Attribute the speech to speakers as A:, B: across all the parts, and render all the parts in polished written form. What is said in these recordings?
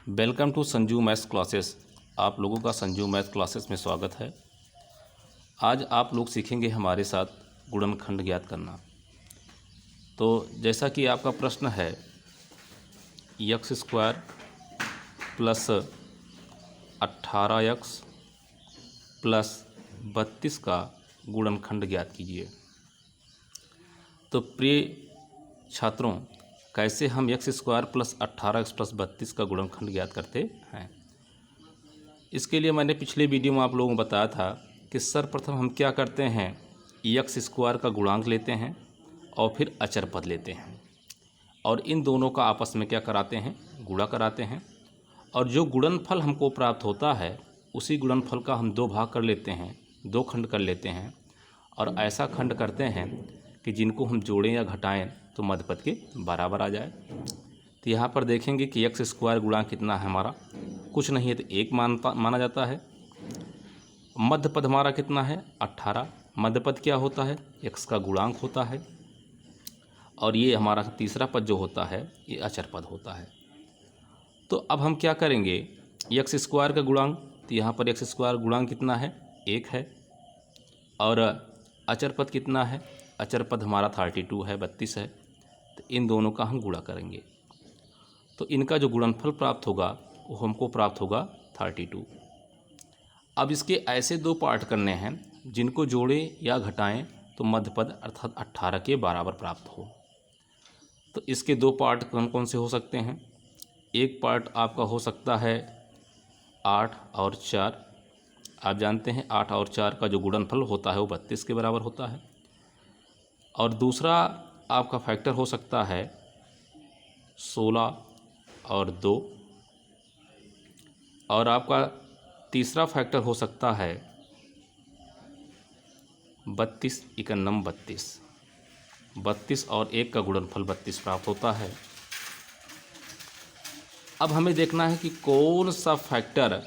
A: Welcome to Sanju maths classes. आप लोगों का संजू मैथ्स क्लासेस में स्वागत है। आज आप लोग सीखेंगे हमारे साथ गुणनखंड ज्ञात करना। तो जैसा कि आपका प्रश्न है, x square plus 18x plus 32 का गुणनखंड ज्ञात कीजिए। तो प्रिय छात्रों, कैसे हम x square plus 18x plus 32 का गुणनखंड ज्ञात करते हैं, इसके लिए मैंने पिछले वीडियो में आप लोगों को बताया था कि सर्वप्रथम हम क्या करते हैं, एक्स स्क्वायर का गुणांक लेते हैं और फिर अचर पद लेते हैं और इन दोनों का आपस में क्या कराते हैं, गुणा कराते हैं। और जो गुणनफल हमको प्राप्त होता है उसी गुणनफल का हम दो भाग कर लेते हैं, दो खंड कर लेते हैं और ऐसा खंड करते हैं कि जिनको हम जोड़ें या घटाएं तो मध्यपद के बराबर आ जाए। तो यहाँ पर देखेंगे कि एक्स स्क्वायर गुणांक कितना है हमारा, कुछ नहीं है तो एक माना जाता है। मध्यपद हमारा कितना है, 18। मध्यपद क्या होता है, एक्स का गुणांक होता है। और ये हमारा तीसरा पद जो होता है ये अचर पद होता है। तो अब हम क्या करेंगे, एक्स स्क्वायर का गुणांक, तो यहाँ पर एक्स स्क्वायर गुणांक कितना है, 1 है। और अचर पद कितना है, अचर पद हमारा 32 है, 32 है। तो इन दोनों का हम गुणा करेंगे तो इनका जो गुणनफल प्राप्त होगा वो हमको प्राप्त होगा 32। अब इसके ऐसे दो पार्ट करने हैं जिनको जोड़ें या घटाएं तो मध्यपद अर्थात 18 के बराबर प्राप्त हो। तो इसके दो पार्ट कौन कौन से हो सकते हैं, एक पार्ट आपका हो सकता है 8 और 4। आप जानते हैं 8 और 4 का जो गुणनफल होता है वो 32 के बराबर होता है। और दूसरा आपका फैक्टर हो सकता है 16 और 2। और आपका तीसरा फैक्टर हो सकता है 32 इकन्नम 32। 32 और 1 का गुणनफल 32 प्राप्त होता है। अब हमें देखना है कि कौन सा फैक्टर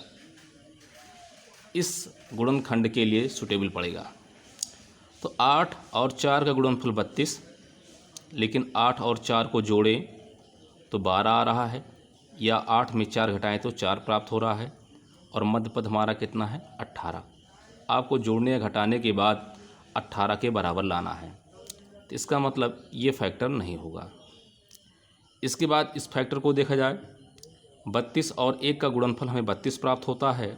A: इस गुणनखंड के लिए सूटेबल पड़ेगा। तो 8 और 4 का गुणनफल 32, लेकिन 8 और 4 को जोड़ें तो 12 आ रहा है, या 8 में 4 घटाएं तो 4 प्राप्त हो रहा है। और मध्यपद हमारा कितना है, 18। आपको जोड़ने या घटाने के बाद 18 के बराबर लाना है, तो इसका मतलब ये फैक्टर नहीं होगा। इसके बाद इस फैक्टर को देखा जाए, 32 और 1 का गुणनफल हमें 32 प्राप्त होता है,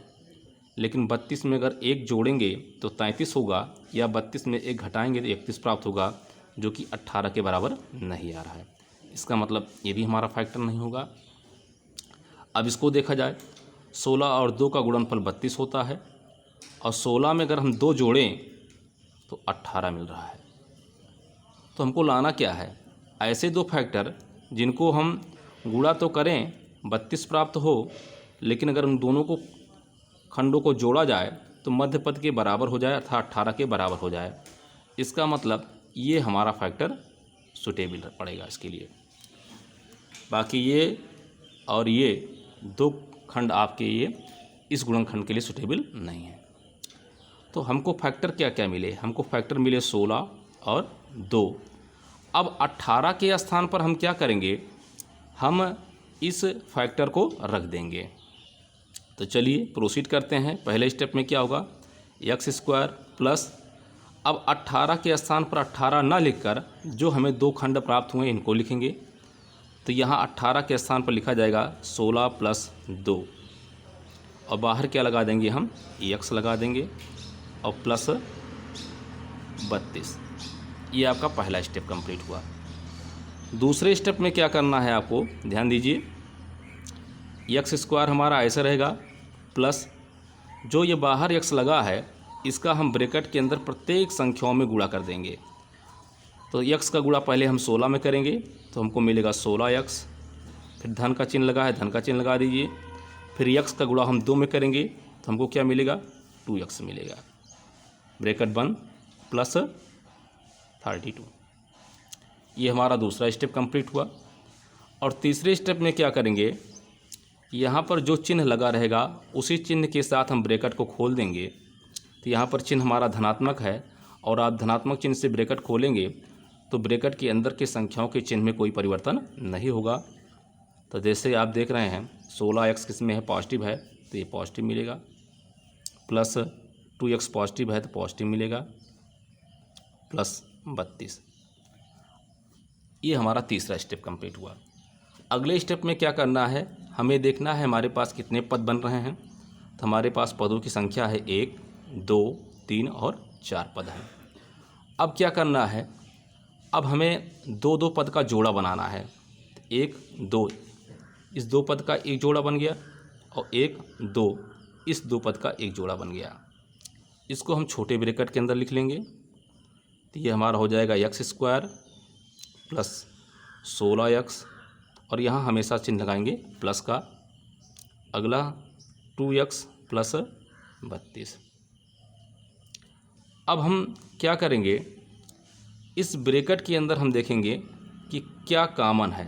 A: लेकिन 32 में अगर 1 जोड़ेंगे तो 33 होगा, या 32 में 1 घटाएंगे तो 31 प्राप्त होगा, जो कि 18 के बराबर नहीं आ रहा है। इसका मतलब ये भी हमारा फैक्टर नहीं होगा। अब इसको देखा जाए, 16 और 2 का गुणनफल 32 होता है और 16 में अगर हम 2 जोड़ें तो 18 मिल रहा है। तो हमको लाना क्या है, ऐसे दो फैक्टर जिनको हम गुणा तो करें 32 प्राप्त हो, लेकिन अगर उन दोनों को खंडों को जोड़ा जाए तो मध्यपद के बराबर हो जाए अर्थात 18 के बराबर हो जाए। इसका मतलब ये हमारा फैक्टर सूटेबल पड़ेगा इसके लिए। बाकी ये और ये दो खंड आपके ये इस गुणनखंड के लिए सूटेबल नहीं है। तो हमको फैक्टर क्या क्या मिले, हमको फैक्टर मिले 16 और 2। अब 18 के स्थान पर हम क्या करेंगे, हम इस फैक्टर को रख देंगे। तो चलिए प्रोसीड करते हैं। पहले स्टेप में क्या होगा, एक्स स्क्वायर प्लस, अब 18 के स्थान पर 18 ना लिखकर जो हमें दो खंड प्राप्त हुए इनको लिखेंगे। तो यहाँ 18 के स्थान पर लिखा जाएगा 16 प्लस 2 और बाहर क्या लगा देंगे, हम एक्स लगा देंगे और प्लस 32। ये आपका पहला स्टेप कंप्लीट हुआ। दूसरे स्टेप में क्या करना है आपको, ध्यान दीजिए। एक्स स्क्वायर हमारा ऐसा रहेगा प्लस जो ये बाहर एक्स लगा है इसका हम ब्रैकेट के अंदर प्रत्येक संख्याओं में गुणा कर देंगे। तो एक्स का गुणा पहले हम 16 में करेंगे तो हमको मिलेगा 16x, फिर धन का चिन्ह लगा है, धन का चिन्ह लगा दीजिए। फिर एक्स का गुणा हम 2 में करेंगे तो हमको क्या मिलेगा, 2x मिलेगा, ब्रैकेट बंद, प्लस 32। ये हमारा दूसरा स्टेप कंप्लीट हुआ। और तीसरे स्टेप में क्या करेंगे, यहाँ पर जो चिन्ह लगा रहेगा उसी चिन्ह के साथ हम ब्रैकेट को खोल देंगे। तो यहाँ पर चिन्ह हमारा धनात्मक है और आप धनात्मक चिन्ह से ब्रैकेट खोलेंगे तो ब्रैकेट के अंदर के संख्याओं के चिन्ह में कोई परिवर्तन नहीं होगा। तो जैसे आप देख रहे हैं 16x किस में है, पॉजिटिव है, तो ये पॉजिटिव मिलेगा, प्लस 2x पॉजिटिव है तो पॉजिटिव मिलेगा, प्लस 32। ये हमारा तीसरा स्टेप कंप्लीट हुआ। अगले स्टेप में क्या करना है, हमें देखना है हमारे पास कितने पद बन रहे हैं। तो हमारे पास पदों की संख्या है 1, 2, 3 और 4 पद हैं। अब क्या करना है, अब हमें दो दो पद का जोड़ा बनाना है। 1, 2, इस 2 पद का एक जोड़ा बन गया, और 1, 2, इस 2 पद का एक जोड़ा बन गया। इसको हम छोटे ब्रैकेट के अंदर लिख लेंगे। तो ये हमारा हो जाएगा x² प्लस 16x, और यहाँ हमेशा चिन्ह लगाएंगे प्लस का। अगला 2x प्लस 32। अब हम क्या करेंगे, इस ब्रैकेट के अंदर हम देखेंगे कि क्या कॉमन है।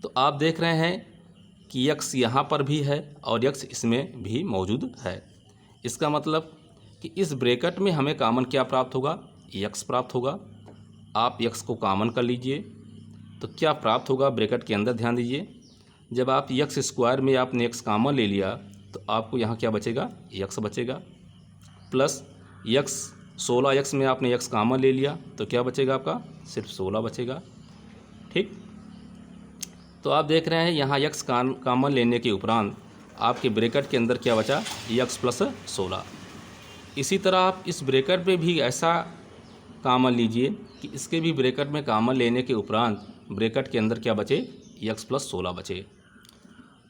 A: तो आप देख रहे हैं कि x यहाँ पर भी है और x इसमें भी मौजूद है। इसका मतलब कि इस ब्रैकेट में हमें कॉमन क्या प्राप्त होगा, x प्राप्त होगा। आप x को कॉमन कर लीजिए तो क्या प्राप्त होगा ब्रैकेट के अंदर, ध्यान दीजिए। जब आप x² में आपने x कॉमन ले लिया तो आपको यहाँ क्या बचेगा, x बचेगा, प्लस 16x में आपने x कॉमन ले लिया तो क्या बचेगा आपका, सिर्फ 16 बचेगा। ठीक, तो आप देख रहे हैं यहाँ x कॉमन लेने के उपरांत आपके ब्रैकेट के अंदर क्या बचा, x प्लस 16। इसी तरह आप इस ब्रैकेट में भी ऐसा कॉमन लीजिए कि इसके भी ब्रैकेट में कॉमन लेने के उपरांत ब्रैकेट के अंदर क्या बचे, x प्लस 16 बचे।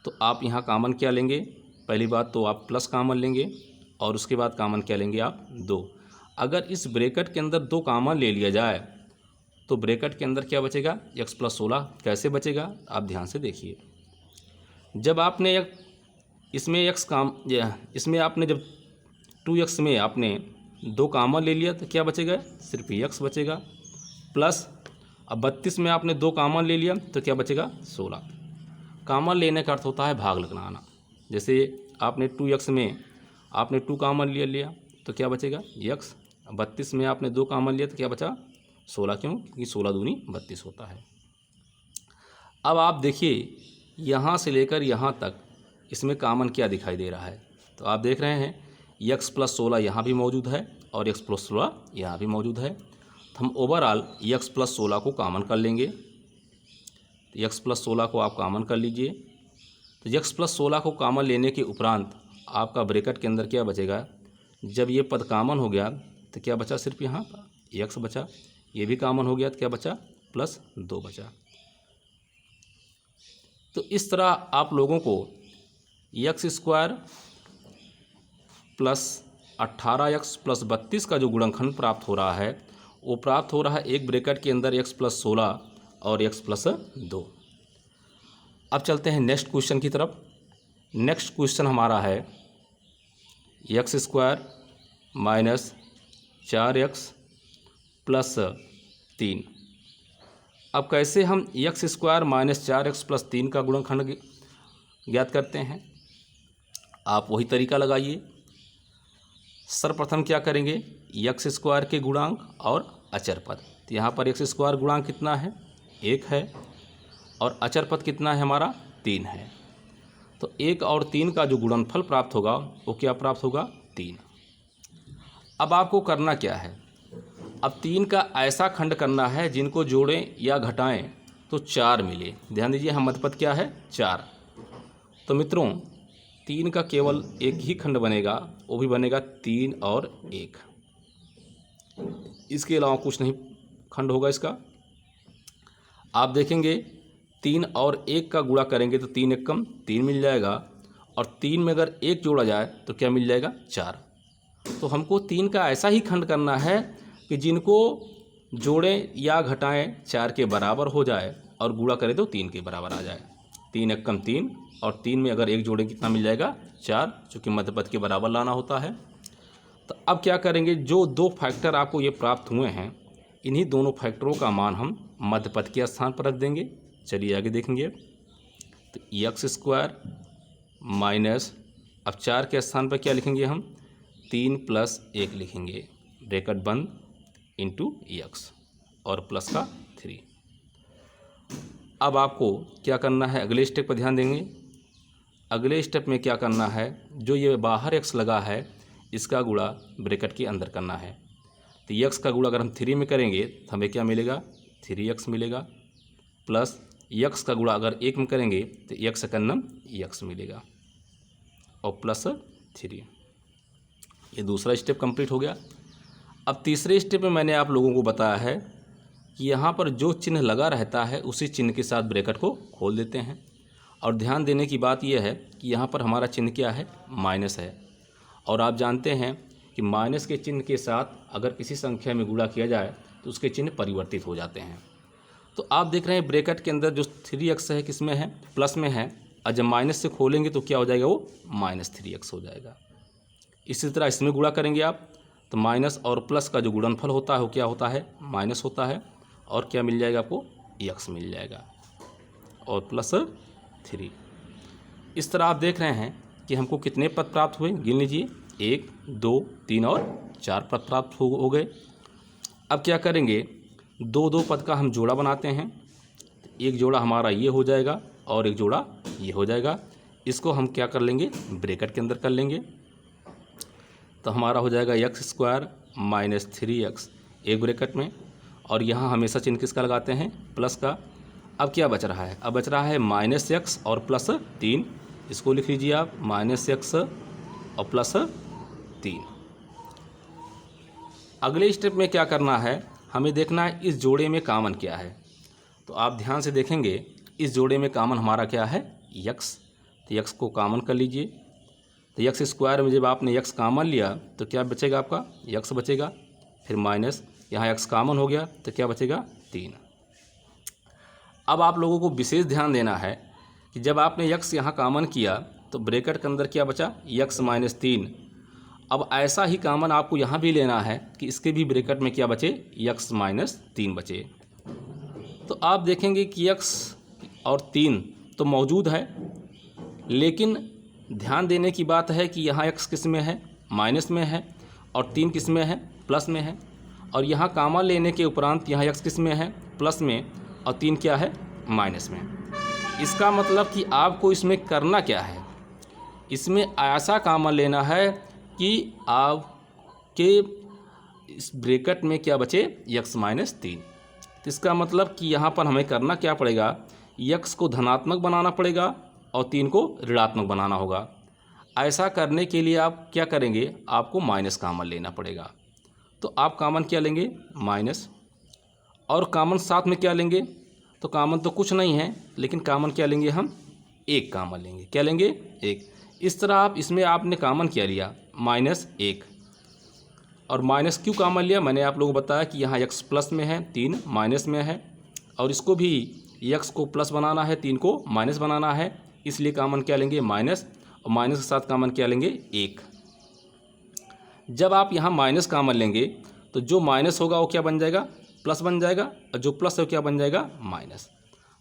A: तो आप यहाँ कॉमन क्या लेंगे, पहली बात तो आप प्लस कॉमन लेंगे और उसके बाद कॉमन क्या लेंगे आप, 2। अगर इस ब्रैकेट के अंदर 2 कॉमन ले लिया जाए तो ब्रैकेट के अंदर क्या बचेगा, x प्लस 16। कैसे बचेगा, आप ध्यान से देखिए। जब आपने इसमें इसमें आपने जब 2x में आपने 2 कॉमन ले लिया तो क्या बचेगा, सिर्फ x बचेगा, प्लस अब 32 में आपने 2 कॉमन ले लिया तो क्या बचेगा, 16। कॉमन लेने का अर्थ होता है भाग लगाना। जैसे आपने 2x में आपने 2 कॉमन ले लिया तो क्या बचेगा, x। 32 में आपने 2 कॉमन लिया तो क्या बचा, 16। क्यों, क्योंकि 16 दूनी 32 होता है। अब आप देखिए यहाँ से लेकर यहाँ तक इसमें कॉमन क्या दिखाई दे रहा है। तो आप देख रहे हैं x प्लस 16 यहाँ भी मौजूद है और x प्लस 16 यहाँ भी मौजूद है। तो हम ओवरऑल x प्लस 16 को कॉमन कर लेंगे। तो x प्लस 16 को आप कॉमन कर लीजिए। तो x प्लस 16 को कॉमन लेने के उपरांत आपका ब्रैकेट के अंदर क्या बचेगा, जब ये पद कॉमन हो गया तो क्या बचा, सिर्फ यहाँ पर x बचा। ये भी कॉमन हो गया तो क्या बचा, प्लस 2 बचा। तो इस तरह आप लोगों को x² प्लस 18x प्लस 32 का जो गुणनखंड प्राप्त हो रहा है वो प्राप्त हो रहा है एक ब्रैकेट के अंदर x प्लस 16 और x प्लस 2। अब चलते हैं नेक्स्ट क्वेश्चन की तरफ। नेक्स्ट क्वेश्चन हमारा है x² माइनस 4x प्लस 3। अब कैसे हम x² माइनस 4x प्लस 3 का गुणनखंड ज्ञात करते हैं, आप वही तरीका लगाइए। सर्वप्रथम क्या करेंगे, x² के गुणांक और अचर पद। तो यहाँ पर x² गुणांक कितना है, 1 है, और अचर पद कितना है हमारा, 3 है। तो 1 और 3 का जो गुणनफल प्राप्त होगा वो क्या प्राप्त होगा, 3। अब आपको करना क्या है, अब 3 का ऐसा खंड करना है जिनको जोड़ें या घटाएं तो 4 मिले। ध्यान दीजिए हम मध्यपद क्या है, 4। तो मित्रों 3 का केवल एक ही खंड बनेगा, वो भी बनेगा 3 और 1। इसके अलावा कुछ नहीं खंड होगा इसका। आप देखेंगे 3 और 1 का गुणा करेंगे तो 3 1 कम 3 मिल जाएगा, और 3 में अगर 1 जोड़ा जाए तो क्या मिल जाएगा, 4। तो हमको 3 का ऐसा ही खंड करना है कि जिनको जोड़ें या घटाएं 4 के बराबर हो जाए और गुणा करें तो 3 के बराबर आ जाए। 3 1 कम 3, और 3 में अगर 1 जोड़ें कितना मिल जाएगा, 4, चूँकि मध्यपद के बराबर लाना होता है। तो अब क्या करेंगे, जो 2 फैक्टर आपको ये प्राप्त हुए हैं इन्हीं दोनों फैक्टरों का मान हम मध्यपद के स्थान पर रख देंगे। चलिए आगे देखेंगे। तो x² माइनस, अब 4 के स्थान पर क्या लिखेंगे हम, 3 प्लस 1 लिखेंगे, ब्रैकेट बंद, इंटू x और प्लस का 3। अब आपको क्या करना है, अगले स्टेप पर ध्यान देंगे। अगले स्टेप में क्या करना है, जो ये बाहर x लगा है इसका गुणा ब्रैकेट के अंदर करना है। तो x का गुणा अगर हम 3 में करेंगे तो हमें क्या मिलेगा, 3x मिलेगा, प्लस x का गुणा अगर 1 में करेंगे तो x सेकंडम x मिलेगा और प्लस 3। ये दूसरा स्टेप कंप्लीट हो गया। अब तीसरे स्टेप में मैंने आप लोगों को बताया है कि यहाँ पर जो चिन्ह लगा रहता है उसी चिन्ह के साथ ब्रैकेट को खोल देते हैं। और ध्यान देने की बात यह है कि यहाँ पर हमारा चिन्ह क्या है, माइनस है। और आप जानते हैं कि माइनस के चिन्ह के साथ अगर किसी संख्या में गुणा किया जाए तो उसके चिन्ह परिवर्तित हो जाते हैं। तो आप देख रहे हैं ब्रैकेट के अंदर जो 3x है किस में है, प्लस में है, और जब माइनस से खोलेंगे तो क्या हो जाएगा, वो -3x हो जाएगा। इसी तरह इसमें गुणा करेंगे आप तो माइनस और प्लस का जो गुणनफल होता है वो क्या होता है, माइनस होता है, और क्या मिल जाएगा आपको, x मिल जाएगा और प्लस 3। इस तरह आप देख रहे हैं कि हमको कितने पद प्राप्त हुए, गिन लीजिए, 1 2 3 और 4 पद प्राप्त हो गए। अब क्या करेंगे, 2 पद का हम जोड़ा बनाते हैं। एक जोड़ा हमारा ये हो जाएगा और एक जोड़ा ये हो जाएगा। इसको हम क्या कर लेंगे, ब्रैकेट के अंदर कर लेंगे। तो हमारा हो जाएगा x² - 3x एक ब्रैकेट में, और यहाँ हमेशा चिन्ह किसका लगाते हैं, प्लस का। अब क्या बच रहा है, अब बच रहा है -x और प्लस 3। इसको लिख लीजिए आप, -x और प्लस 3। अगले स्टेप में क्या करना है, हमें देखना है इस जोड़े में कॉमन क्या है। तो आप ध्यान से देखेंगे इस जोड़े में कॉमन हमारा क्या है, x। तो x को कॉमन कर लीजिए। तो x² में जब आपने x कॉमन लिया तो क्या बचेगा आपका, x बचेगा, फिर माइनस, यहाँ x कॉमन हो गया तो क्या बचेगा, 3। अब आप लोगों को विशेष ध्यान देना है कि जब आपने x यहाँ कॉमन किया तो ब्रैकेट के अंदर क्या बचा, x - 3। अब ऐसा ही कॉमन आपको यहाँ भी लेना है कि इसके भी ब्रैकेट में क्या बचे, x - 3 बचे। तो आप देखेंगे कि x और 3 तो मौजूद है, लेकिन ध्यान देने की बात है कि यहाँ x किस में है, माइनस में है, और 3 किस में है, प्लस में है। और यहाँ कॉमन लेने के उपरांत यहाँ x किस में है, प्लस में, और 3 क्या है, माइनस में। इसका मतलब कि आपको इसमें करना क्या है, इसमें ऐसा कॉमन लेना है कि आपके इस ब्रैकेट में क्या बचे, x - 3। तो इसका मतलब कि यहाँ पर हमें करना क्या पड़ेगा, x को धनात्मक बनाना पड़ेगा और 3 को ऋणात्मक बनाना होगा। ऐसा करने के लिए आप क्या करेंगे, आपको माइनस कॉमन लेना पड़ेगा। तो आप कॉमन क्या लेंगे, माइनस, और कॉमन साथ में क्या लेंगे, तो कॉमन तो कुछ नहीं है, लेकिन कॉमन क्या लेंगे, हम 1 कॉमन लेंगे। क्या लेंगे, 1। इस तरह आप इसमें आपने कॉमन क्या लिया, -1। और माइनस क्यों कॉमन लिया, मैंने आप लोगों को बताया कि यहाँ x प्लस में है, 3 माइनस में है, और इसको भी x को प्लस बनाना है, 3 को माइनस बनाना है, इसलिए कॉमन क्या लेंगे, माइनस, और माइनस के साथ कॉमन क्या लेंगे, 1। जब आप यहाँ माइनस कॉमन लेंगे तो जो माइनस होगा वो क्या बन जाएगा, प्लस बन जाएगा, और जो प्लस है वो क्या बन जाएगा, माइनस।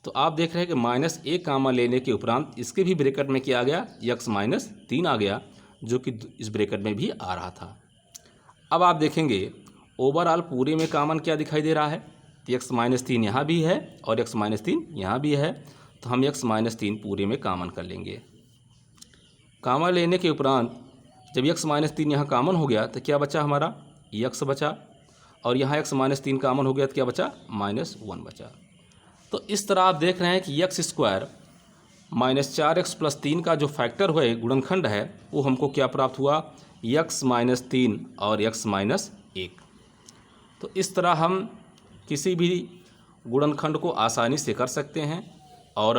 A: तो आप देख रहे हैं कि -1 कॉमन लेने के उपरांत इसके भी ब्रैकेट में क्या आ गया, x - 3 आ गया, जो कि इस ब्रैकेट में भी आ रहा था। अब आप देखेंगे ओवरऑल पूरे में कॉमन क्या दिखाई दे रहा है, तो x - 3 यहाँ भी है और x - 3 यहाँ भी है। तो हम x - 3 पूरे में कॉमन कर लेंगे। कॉमन लेने के उपरांत जब x - 3 यहाँ कॉमन हो गया तो क्या बचा हमारा, x बचा, और यहाँ x - 3 कॉमन हो गया तो क्या बचा, -1 बचा। तो इस तरह आप देख रहे हैं कि x² - 4x + 3 का जो फैक्टर है, गुणनखंड है, वो हमको क्या प्राप्त हुआ, x - 3 और x - 1। तो इस तरह हम किसी भी गुणनखंड को आसानी से कर सकते हैं। और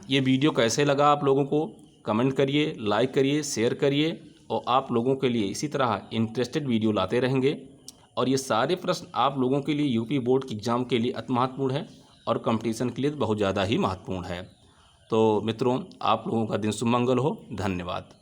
A: ये वीडियो कैसे लगा आप लोगों को, कमेंट करिए, लाइक करिए, शेयर करिए, और आप लोगों के लिए इसी तरह इंटरेस्टेड वीडियो लाते रहेंगे। और ये सारे प्रश्न आप लोगों के लिए यूपी बोर्ड के एग्ज़ाम के लिए अति महत्वपूर्ण है और कंपटीशन के लिए बहुत ज़्यादा ही महत्वपूर्ण है। तो मित्रों, आप लोगों का दिन सुमंगल हो। धन्यवाद।